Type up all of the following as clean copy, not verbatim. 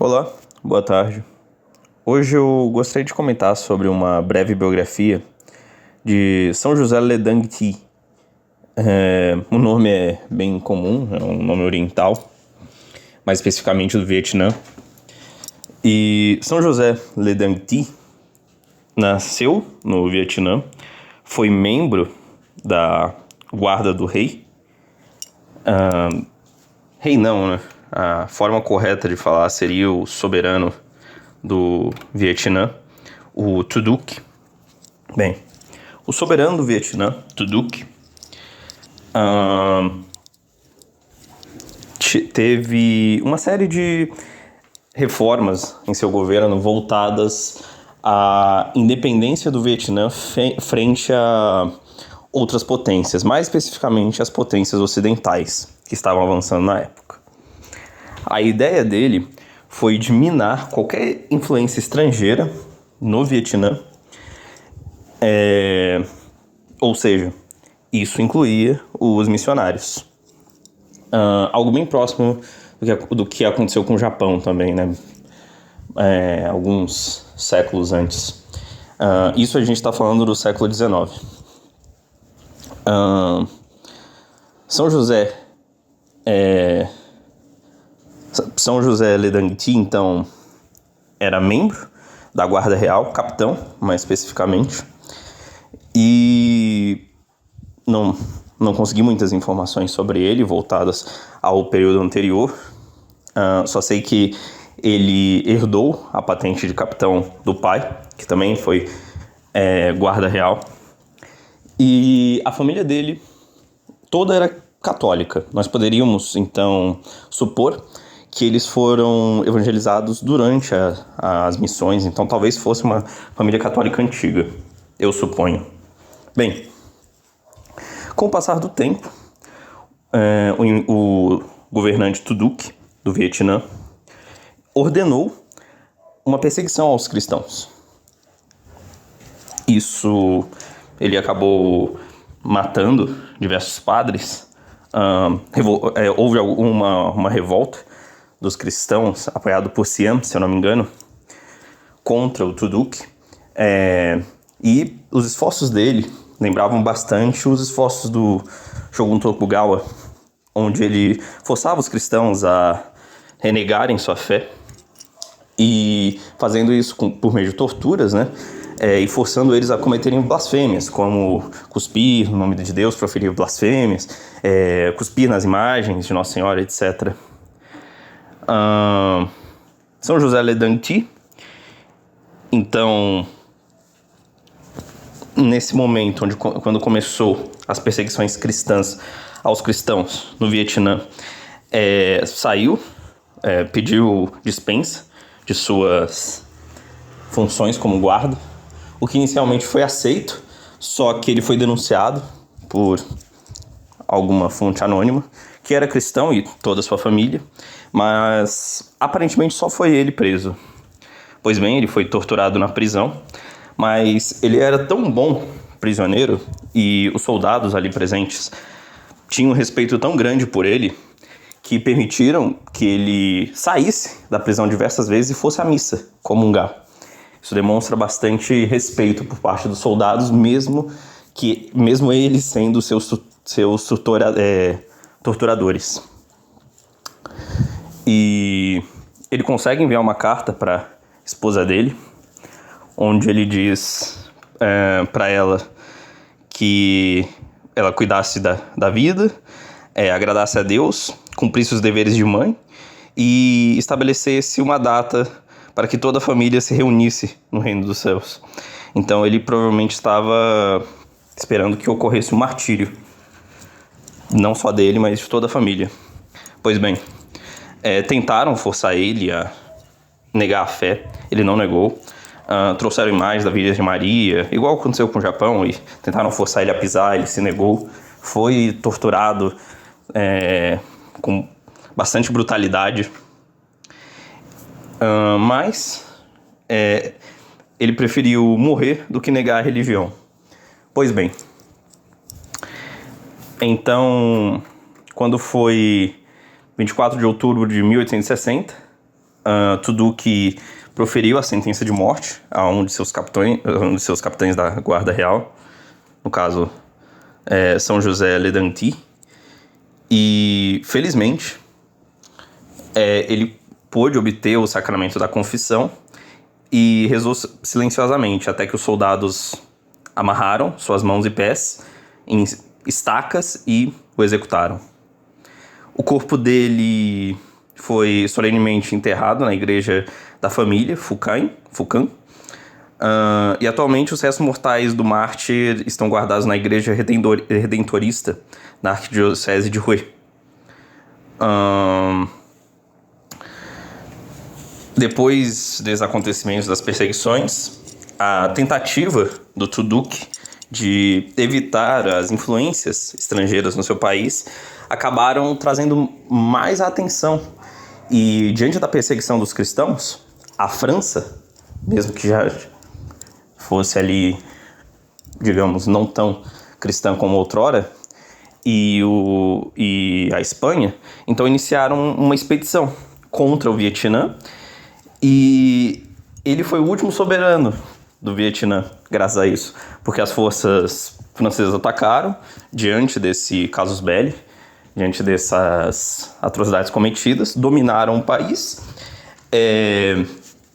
Olá, boa tarde. Hoje eu gostaria de comentar sobre uma breve biografia de São José Ledang Thi. O nome é bem comum, é um nome oriental, mais especificamente do Vietnã. E São José Ledang Thi nasceu no Vietnã, foi membro da Guarda do Rei. Rei não, né? A forma correta de falar seria o soberano do Vietnã, o Tu Duc. Bem, o soberano do Vietnã, Tu Duc, teve uma série de reformas em seu governo voltadas à independência do Vietnã frente a outras potências, mais especificamente as potências ocidentais que estavam avançando na época. A ideia dele foi de minar qualquer influência estrangeira no Vietnã, ou seja, isso incluía os missionários. Algo bem próximo do que aconteceu com o Japão também, né? Alguns séculos antes. Isso a gente está falando do século XIX. São José Ledang Thi, então, era membro da Guarda Real, capitão, mais especificamente, e não consegui muitas informações sobre ele voltadas ao período anterior. Só sei que ele herdou a patente de capitão do pai, que também foi guarda real. E a família dele toda era católica. Nós poderíamos, então, supor que eles foram evangelizados durante as missões. Então, talvez fosse uma família católica antiga, eu suponho. Bem, com o passar do tempo, o governante Tu Duc, do Vietnã, ordenou uma perseguição aos cristãos. Isso, ele acabou matando diversos padres. Houve uma revolta dos cristãos, apoiado por Siam, se eu não me engano, contra o Tu Duc. E os esforços dele lembravam bastante os esforços do Shogun Tokugawa, onde ele forçava os cristãos a renegarem sua fé e fazendo isso por meio de torturas, né? E forçando eles a cometerem blasfêmias, como cuspir no nome de Deus, proferir blasfêmias, cuspir nas imagens de Nossa Senhora, etc. São José Ledang Thi, então, nesse momento, quando começou as perseguições cristãs aos cristãos no Vietnã, saiu, pediu dispensa de suas funções como guarda, o que inicialmente foi aceito, só que ele foi denunciado por alguma fonte anônima, que era cristão e toda a sua família, mas aparentemente só foi ele preso. Pois bem, ele foi torturado na prisão, mas ele era tão bom prisioneiro e os soldados ali presentes tinham um respeito tão grande por ele que permitiram que ele saísse da prisão diversas vezes e fosse à missa comungar. Isso demonstra bastante respeito por parte dos soldados, mesmo eles sendo seus torturadores. E ele consegue enviar uma carta para a esposa dele, onde ele diz para ela que ela cuidasse da vida, agradasse a Deus, cumprisse os deveres de mãe e estabelecesse uma data para que toda a família se reunisse no reino dos céus. Então ele provavelmente estava esperando que ocorresse um martírio, não só dele, mas de toda a família. Pois bem, tentaram forçar ele a negar a fé, ele não negou. Trouxeram imagens da Virgem Maria, igual aconteceu com o Japão, e tentaram forçar ele a pisar, ele se negou. Foi torturado com bastante brutalidade. Mas ele preferiu morrer do que negar a religião. Pois bem, então, quando foi 24 de outubro de 1860, Tuduque proferiu a sentença de morte a um de seus capitães da Guarda Real, no caso, São José Le Danty, e, felizmente, ele pôde obter o sacramento da confissão e rezou silenciosamente até que os soldados amarraram suas mãos e pés em estacas e o executaram. O corpo dele foi solenemente enterrado na igreja da família, Foucan. E atualmente os restos mortais do mártir estão guardados na igreja redentorista na arquidiocese de Huy. Depois dos acontecimentos das perseguições, a tentativa do Tuduque de evitar as influências estrangeiras no seu país acabaram trazendo mais atenção. E diante da perseguição dos cristãos, a França, mesmo que já fosse ali, digamos, não tão cristã como outrora, e a Espanha, então iniciaram uma expedição contra o Vietnã, e ele foi o último soberano do Vietnã, graças a isso, porque as forças francesas atacaram diante desse casus belli, diante dessas atrocidades cometidas, dominaram o país.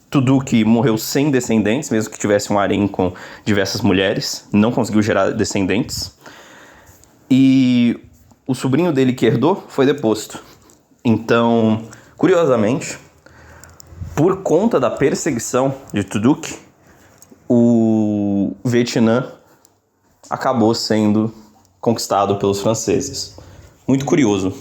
Tuduque morreu sem descendentes, mesmo que tivesse um harém com diversas mulheres, não conseguiu gerar descendentes. E o sobrinho dele que herdou foi deposto. Então, curiosamente, por conta da perseguição de Tuduque, o Vietnã acabou sendo conquistado pelos franceses. Muito curioso.